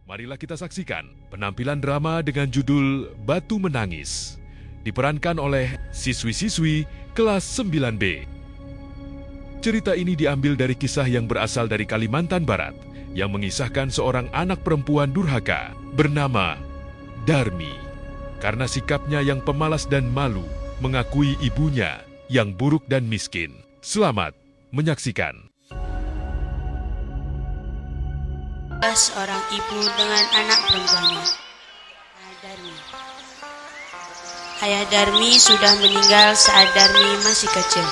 Marilah kita saksikan penampilan drama dengan judul Batu Menangis, diperankan oleh siswi-siswi kelas 9B. Cerita ini diambil dari kisah yang berasal dari Kalimantan Barat, yang mengisahkan seorang anak perempuan durhaka bernama Darmi. Karena sikapnya yang pemalas dan malu, mengakui ibunya yang buruk dan miskin. Selamat menyaksikan. Seorang ibu dengan anak perempuannya, Darmi. Ayah Darmi sudah meninggal saat Darmi masih kecil.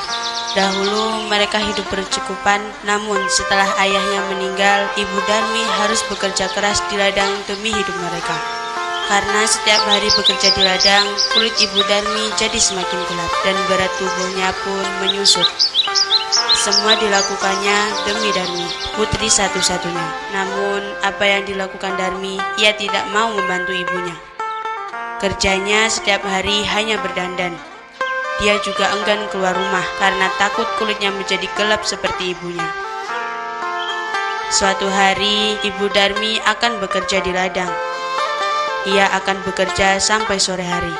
Dahulu mereka hidup berkecukupan, namun setelah ayahnya meninggal, ibu Darmi harus bekerja keras di ladang demi hidup mereka. Karena setiap hari bekerja di ladang, kulit ibu Darmi jadi semakin gelap dan berat tubuhnya pun menyusut. Semua dilakukannya demi Darmi, putri satu-satunya. Namun, apa yang dilakukan Darmi, ia tidak mau membantu ibunya. Kerjanya setiap hari hanya berdandan. Dia juga enggan keluar rumah karena takut kulitnya menjadi gelap seperti ibunya. Suatu hari, ibu Darmi akan bekerja di ladang. Ia akan bekerja sampai sore hari.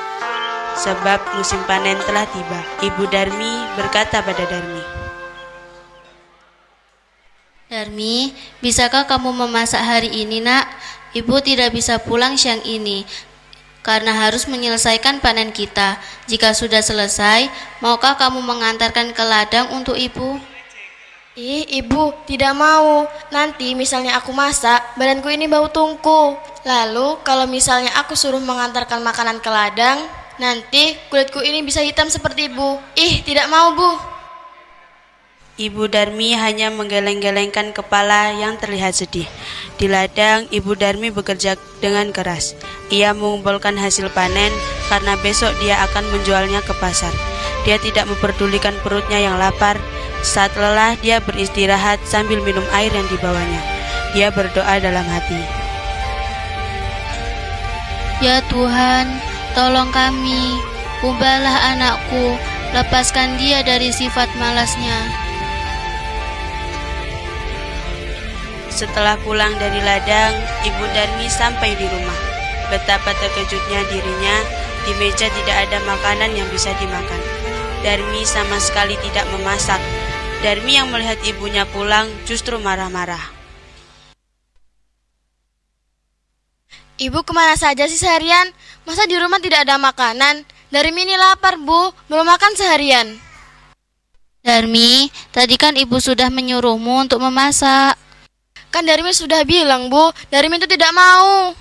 Sebab musim panen telah tiba. Ibu Darmi berkata pada Darmi, Darmi, bisakah kamu memasak hari ini, nak? Ibu tidak bisa pulang siang ini karena harus menyelesaikan panen kita. Jika sudah selesai, maukah kamu mengantarkan ke ladang untuk ibu? Ih, ibu, tidak mau. Nanti misalnya aku masak, badanku ini bau tungku. Lalu, kalau misalnya aku suruh mengantarkan makanan ke ladang, nanti kulitku ini bisa hitam seperti ibu. Ih, tidak mau, Bu. Ibu Darmi hanya menggeleng-gelengkan kepala yang terlihat sedih. Di ladang, Ibu Darmi bekerja dengan keras. Ia mengumpulkan hasil panen karena besok dia akan menjualnya ke pasar. Dia tidak memperdulikan perutnya yang lapar. Saat lelah, dia beristirahat sambil minum air yang dibawanya. Dia berdoa dalam hati. Ya Tuhan, tolong kami. Ubahlah anakku, lepaskan dia dari sifat malasnya. Setelah pulang dari ladang, Ibu Darmi sampai di rumah. Betapa terkejutnya dirinya, di meja tidak ada makanan yang bisa dimakan. Darmi sama sekali tidak memasak. Darmi yang melihat ibunya pulang justru marah-marah. Ibu kemana saja sih seharian? Masa di rumah tidak ada makanan? Darmi ini lapar, Bu. Belum makan seharian. Darmi, tadi kan ibu sudah menyuruhmu untuk memasak. Kan Darmi sudah bilang, Bu. Darmi itu tidak mau.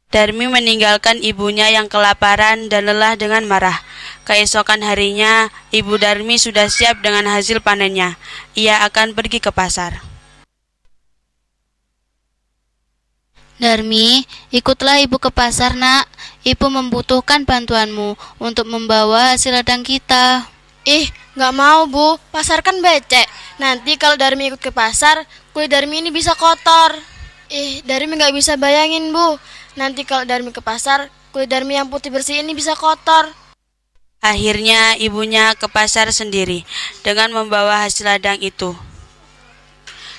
Darmi meninggalkan ibunya yang kelaparan dan lelah dengan marah. Keesokan harinya, Ibu Darmi sudah siap dengan hasil panennya. Ia akan pergi ke pasar. Darmi, ikutlah ibu ke pasar, nak. Ibu membutuhkan bantuanmu untuk membawa hasil ladang kita. Ih, nggak mau, Bu. Pasar kan becek. Nanti kalau Darmi ikut ke pasar, kulit Darmi ini bisa kotor. Ih, Darmi nggak bisa bayangin, Bu. Nanti kalau Darmi ke pasar, kulit Darmi yang putih bersih ini bisa kotor. Akhirnya ibunya ke pasar sendiri dengan membawa hasil ladang itu.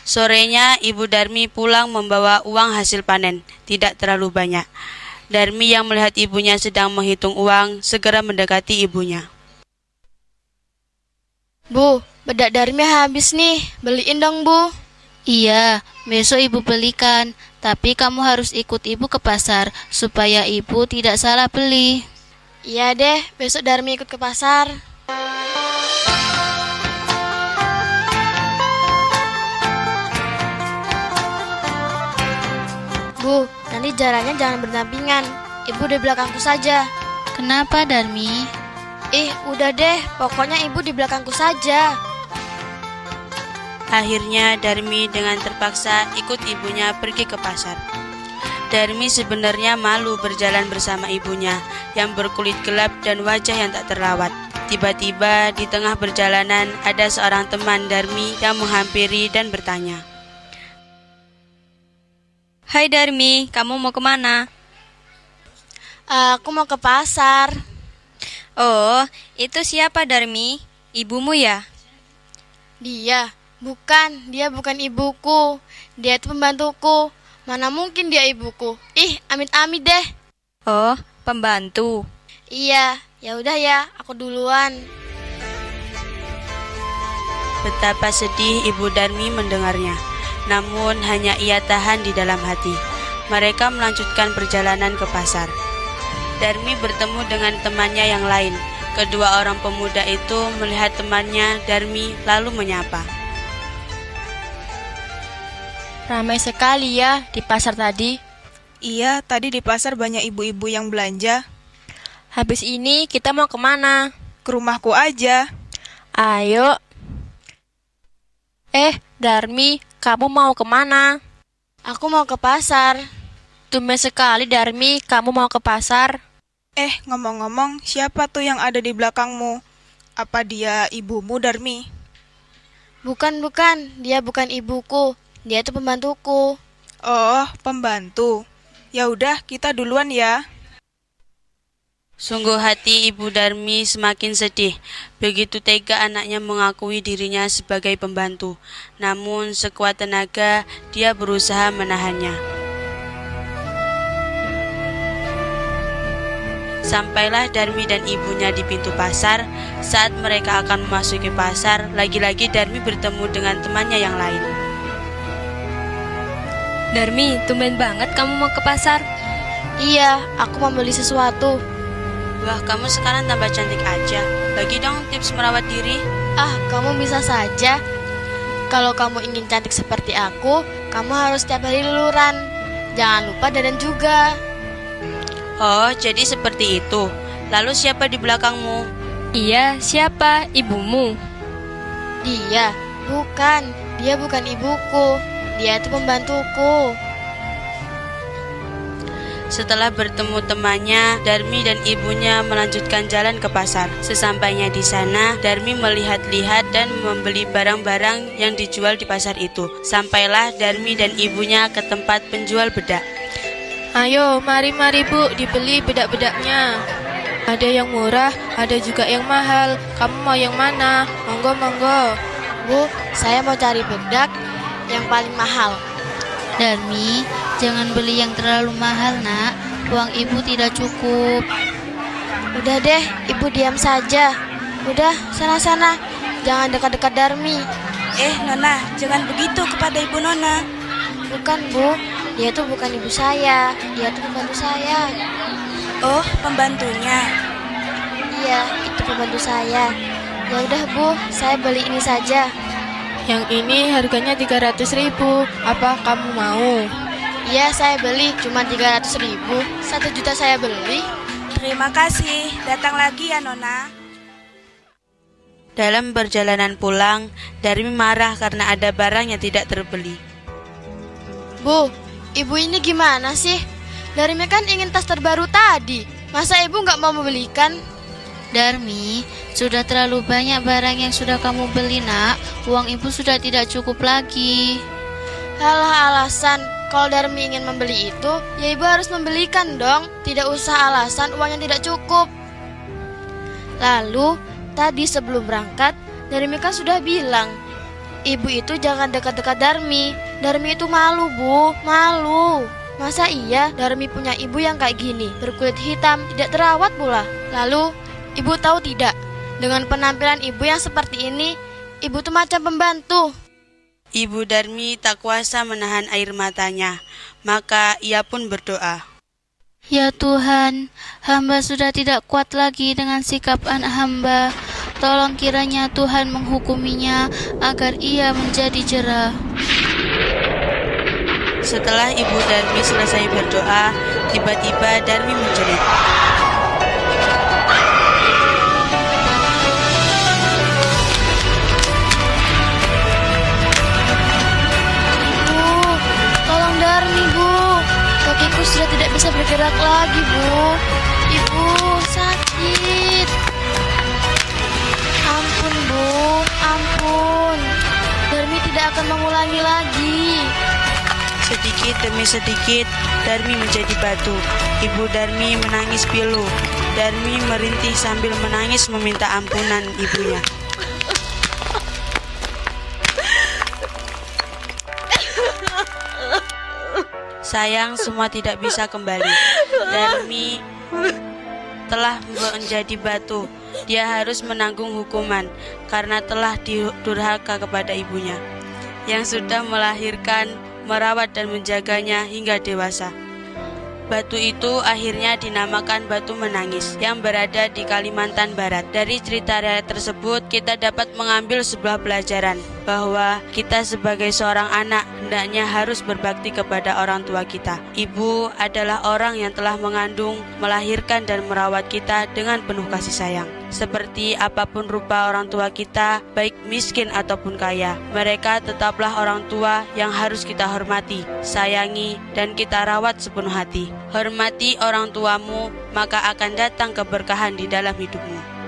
Sorenya Ibu Darmi pulang membawa uang hasil panen, tidak terlalu banyak. Darmi yang melihat ibunya sedang menghitung uang, segera mendekati ibunya. Bu, bedak Darmi habis nih. Beliin dong, Bu. Iya, besok ibu belikan. Tapi kamu harus ikut ibu ke pasar supaya ibu tidak salah beli. Iya deh, besok Darmi ikut ke pasar. Bu, nanti jalannya jangan berdampingan. Ibu di belakangku saja. Kenapa, Darmi? Ih, udah deh, pokoknya ibu di belakangku saja. Akhirnya Darmi dengan terpaksa ikut ibunya pergi ke pasar. Darmi sebenarnya malu berjalan bersama ibunya yang berkulit gelap dan wajah yang tak terawat. Tiba-tiba di tengah perjalanan ada seorang teman Darmi yang menghampiri dan bertanya. Hai Darmi, kamu mau kemana? Aku mau ke pasar. Oh, itu siapa Darmi? Ibumu ya? Dia bukan ibuku. Dia itu pembantuku. Mana mungkin dia ibuku. Ih, amit-amit deh. Oh, pembantu. Iya, ya udah ya, aku duluan. Betapa sedih Ibu Darmi mendengarnya. Namun hanya ia tahan di dalam hati. Mereka melanjutkan perjalanan ke pasar. Darmi bertemu dengan temannya yang lain. Kedua orang pemuda itu melihat temannya Darmi lalu menyapa. Ramai sekali ya di pasar tadi. Iya, tadi di pasar banyak ibu-ibu yang belanja. Habis ini kita mau kemana? Ke rumahku aja. Ayo. Darmi, kamu mau kemana? Aku mau ke pasar. Tumben sekali Darmi, kamu mau ke pasar. Ngomong-ngomong, siapa tuh yang ada di belakangmu? Apa dia ibumu, Darmi? Bukan, dia bukan ibuku. Dia itu pembantuku. Oh, pembantu. Ya udah, kita duluan ya. Sungguh hati Ibu Darmi semakin sedih. Begitu tega anaknya mengakui dirinya sebagai pembantu. Namun sekuat tenaga dia berusaha menahannya. Sampailah Darmi dan ibunya di pintu pasar. Saat mereka akan memasuki pasar, lagi-lagi Darmi bertemu dengan temannya yang lain. Darmi, tumben banget kamu mau ke pasar. Iya, aku mau beli sesuatu. Wah, kamu sekarang tambah cantik aja. Bagi dong tips merawat diri. Kamu bisa saja. Kalau kamu ingin cantik seperti aku, kamu harus setiap hari luluran. Jangan lupa dandan juga. Oh, jadi seperti itu. Lalu siapa di belakangmu? Iya, siapa? Ibumu. Dia bukan ibuku. Dia itu pembantuku. Setelah bertemu temannya, Darmi dan ibunya melanjutkan jalan ke pasar. Sesampainya di sana, Darmi melihat-lihat dan membeli barang-barang yang dijual di pasar itu. Sampailah Darmi dan ibunya ke tempat penjual bedak. Ayo, mari Bu, dibeli bedak-bedaknya. Ada yang murah, ada juga yang mahal. Kamu mau yang mana? Monggo. Bu, saya mau cari bedak yang paling mahal. Darmi, jangan beli yang terlalu mahal, Nak. Uang ibu tidak cukup. Udah deh, ibu diam saja. Udah, sana-sana. Jangan dekat-dekat Darmi. Nona, jangan begitu kepada ibu Nona. Bukan, Bu. Dia itu bukan ibu saya. Dia itu pembantu saya. Oh, pembantunya. Iya, itu pembantu saya. Ya udah, Bu, saya beli ini saja. Yang ini harganya 300.000. Apa kamu mau? Iya, saya beli cuma 300.000. 1 juta saya beli. Terima kasih. Datang lagi ya, Nona. Dalam perjalanan pulang, Darmi marah karena ada barang yang tidak terbeli. Bu, ibu ini gimana sih? Darmi kan ingin tas terbaru tadi. Masa ibu nggak mau membelikan? Darmi, sudah terlalu banyak barang yang sudah kamu beli, Nak. Uang ibu sudah tidak cukup lagi. Halah alasan. Kalau Darmi ingin membeli itu, ya ibu harus membelikan dong. Tidak usah alasan uangnya tidak cukup. Lalu, tadi sebelum berangkat, Darmi kan sudah bilang, ibu itu jangan dekat-dekat Darmi. Darmi itu malu, Bu. Malu. Masa iya Darmi punya ibu yang kayak gini, berkulit hitam, tidak terawat pula. Lalu, ibu tahu tidak, dengan penampilan ibu yang seperti ini, ibu tuh macam pembantu. Ibu Darmi tak kuasa menahan air matanya, maka ia pun berdoa. Ya Tuhan, hamba sudah tidak kuat lagi dengan sikap anak hamba. Tolong kiranya Tuhan menghukuminya agar ia menjadi jera. Setelah Ibu Darmi selesai berdoa, tiba-tiba Darmi menjerit. Kakiku sudah tidak bisa bergerak lagi, Bu. Ibu, sakit. Ampun, Bu. Ampun. Darmi tidak akan mengulangi lagi. Sedikit demi sedikit, Darmi menjadi batu. Ibu Darmi menangis pilu. Darmi merintih sambil menangis meminta ampunan ibunya. Sayang, semua tidak bisa kembali. Darmi telah menjadi batu. Dia harus menanggung hukuman karena telah durhaka kepada ibunya yang sudah melahirkan, merawat dan menjaganya hingga dewasa. Batu itu akhirnya dinamakan Batu Menangis yang berada di Kalimantan Barat. Dari cerita rakyat tersebut kita dapat mengambil sebuah pelajaran bahwa kita sebagai seorang anak hendaknya harus berbakti kepada orang tua kita. Ibu adalah orang yang telah mengandung, melahirkan dan merawat kita dengan penuh kasih sayang. Seperti apapun rupa orang tua kita, baik miskin ataupun kaya, mereka tetaplah orang tua yang harus kita hormati, sayangi, dan kita rawat sepenuh hati. Hormati orang tuamu, maka akan datang keberkahan di dalam hidupmu.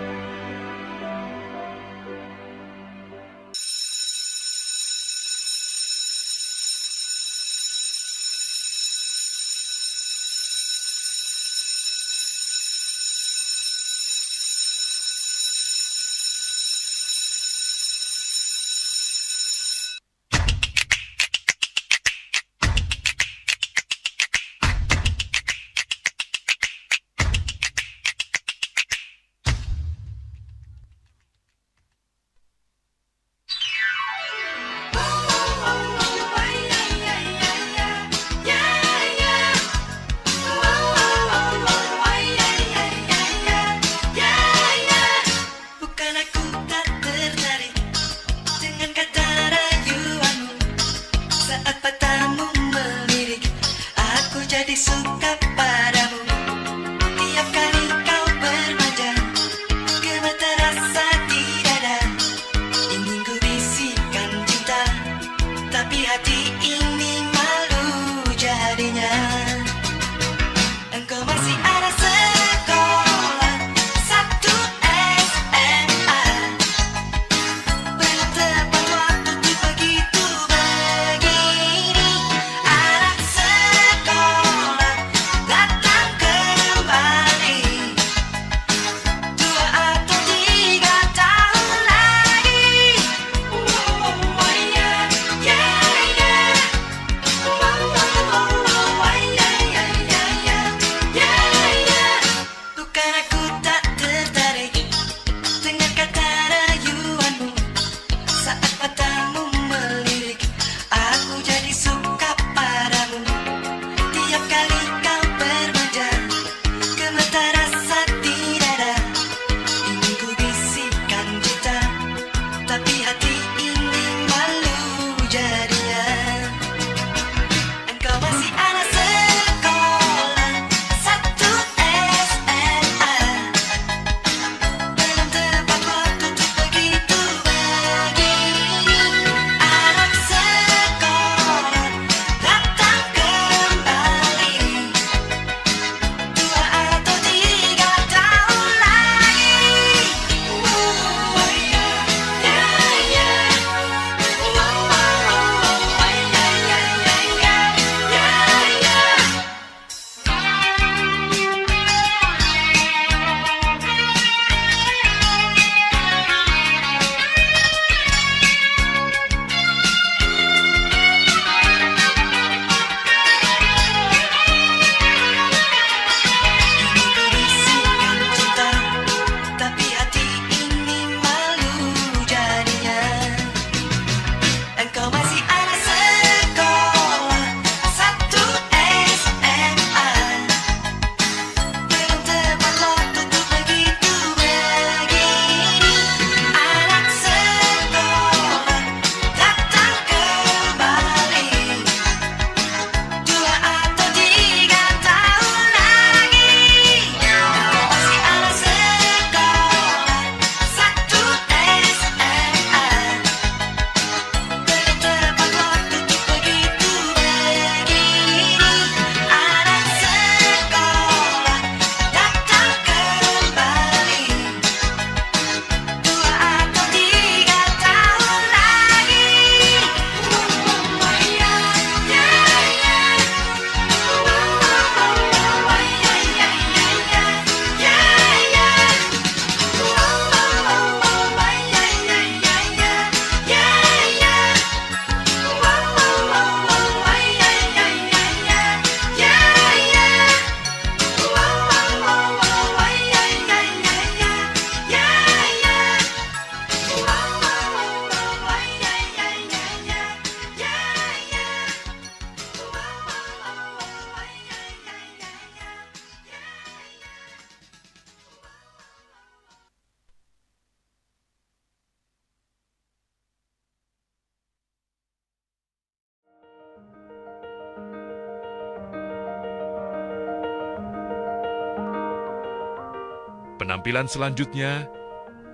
penampilan selanjutnya,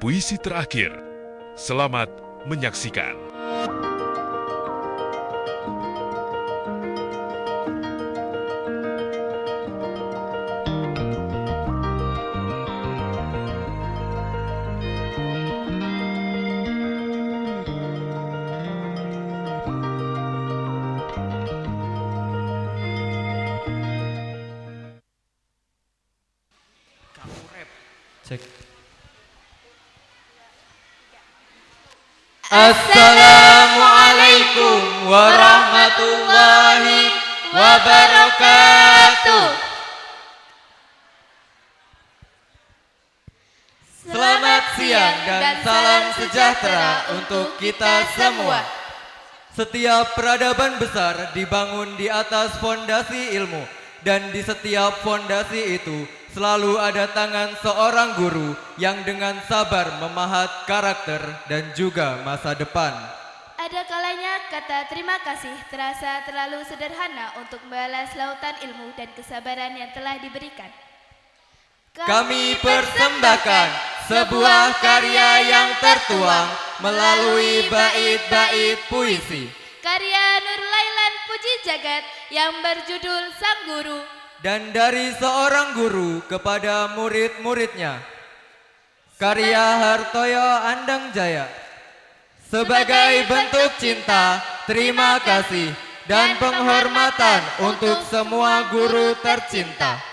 puisi terakhir. Selamat menyaksikan. Cek. Assalamualaikum warahmatullahi wabarakatuh. Selamat siang dan salam sejahtera untuk kita semua. Setiap peradaban besar dibangun di atas fondasi ilmu, dan di setiap fondasi itu selalu ada tangan seorang guru yang dengan sabar memahat karakter dan juga masa depan. Ada kalanya kata terima kasih terasa terlalu sederhana untuk membalas lautan ilmu dan kesabaran yang telah diberikan. Kami persembahkan sebuah karya yang tertuang melalui bait-bait puisi. Karya Nur Lailan Puji Jagat yang berjudul Sang Guru. Dan dari seorang guru kepada murid-muridnya, karya Hartoyo Andang Jaya. Sebagai bentuk cinta, terima kasih, dan penghormatan untuk semua guru tercinta.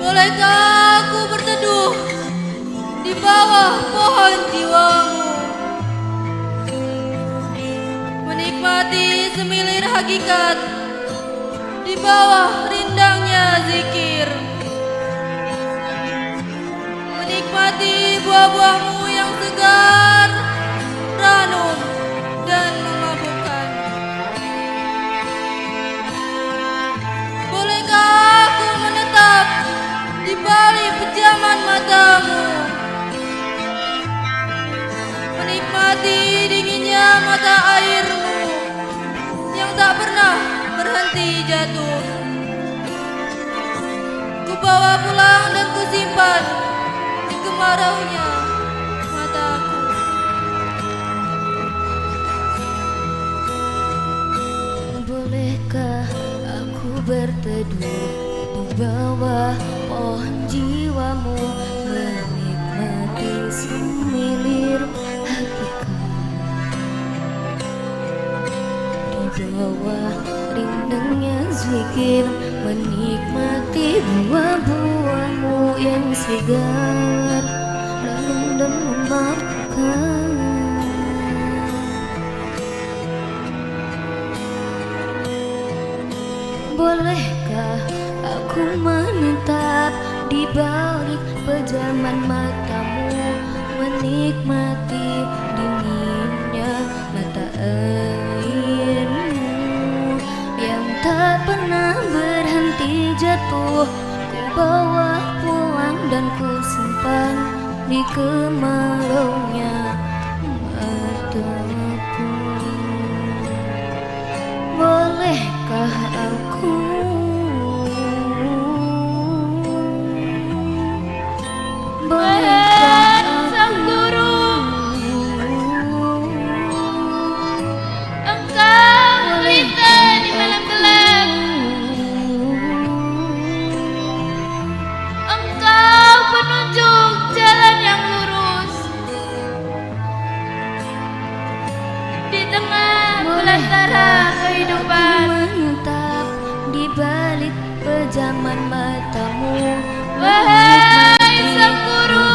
Bolehkah aku berteduh di bawah pohon jiwamu, menikmati semilir hakikat di bawah rindangnya zikir, menikmati buah-buahmu yang segar, ranum, dan memabukkan. Bolehkah aku menetap di balik pejaman matamu, menikmati dinginnya mata airmu yang tak pernah berhenti jatuh. Ku bawa pulang dan ku simpan di kemaraunya mataku. Bolehkah aku berteduh di bawah pohon jiwamu, menikmati semilir hakikat di bawah rindangnya zikir, menikmati buah-buahmu yang segar, ranum dan memabukkan. Bolehkah aku menetap di balik pejaman matamu, menikmati dinginnya mata airmu yang tak pernah berhenti jatuh. Ku bawa pulang dan ku simpan di kemaraunya mataku. Bolehkah aku Sang guru, engkau pelita di malam gelap, engkau penunjuk jalan yang lurus di tengah belantara kehidupan. menetap di balik pejaman matamu. Wahai sang guru,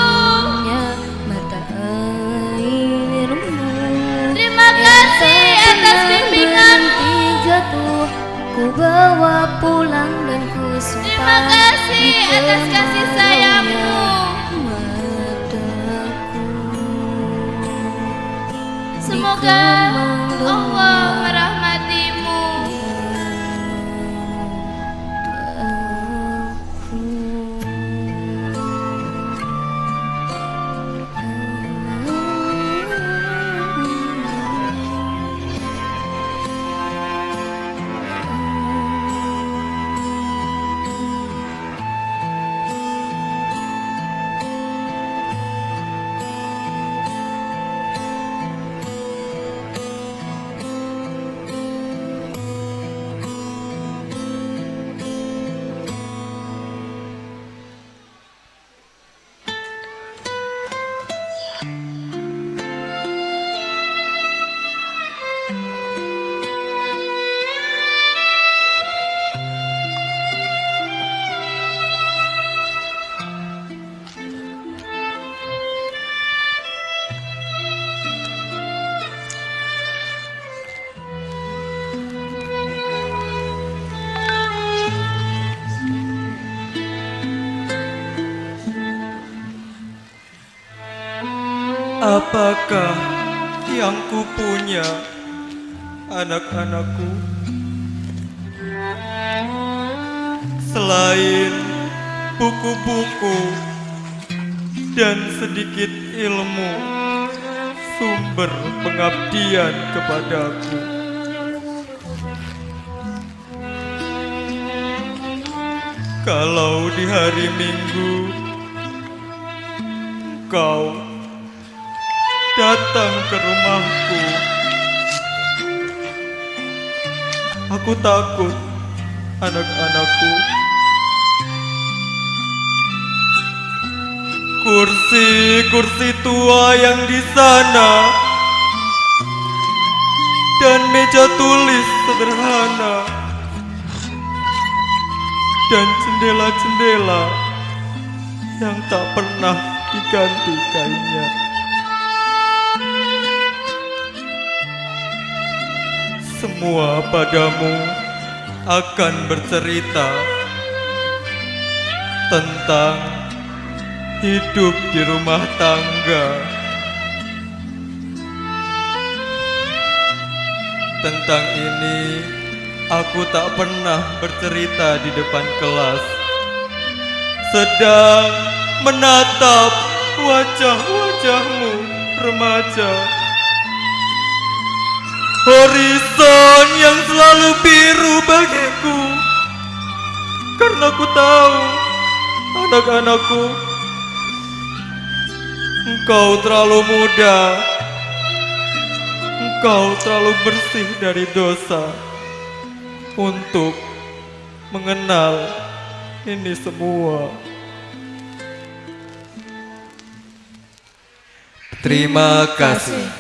Mata airmu, terima kasih atas bimbingan. Jatuh, ku bawa pulang dan ku simpan. Terima kasih atas kasih sayangmu. Semoga Allah merahmatimu. Apakah yang kupunya, anak-anakku, selain buku-buku dan sedikit ilmu, sumber pengabdian kepadaku? Kalau di hari Minggu kau datang ke rumahku, aku takut, anak-anakku. Kursi-kursi tua yang di sana dan meja tulis sederhana dan jendela-jendela yang tak pernah diganti kainnya. Semua padamu akan bercerita tentang hidup di rumah tangga, tentang ini aku tak pernah bercerita di depan kelas, sedang menatap wajah-wajahmu remaja. Horizon yang selalu biru bagiku, karena ku tahu, anak-anakku, engkau terlalu muda, engkau terlalu bersih dari dosa untuk mengenal ini semua. Terima kasih.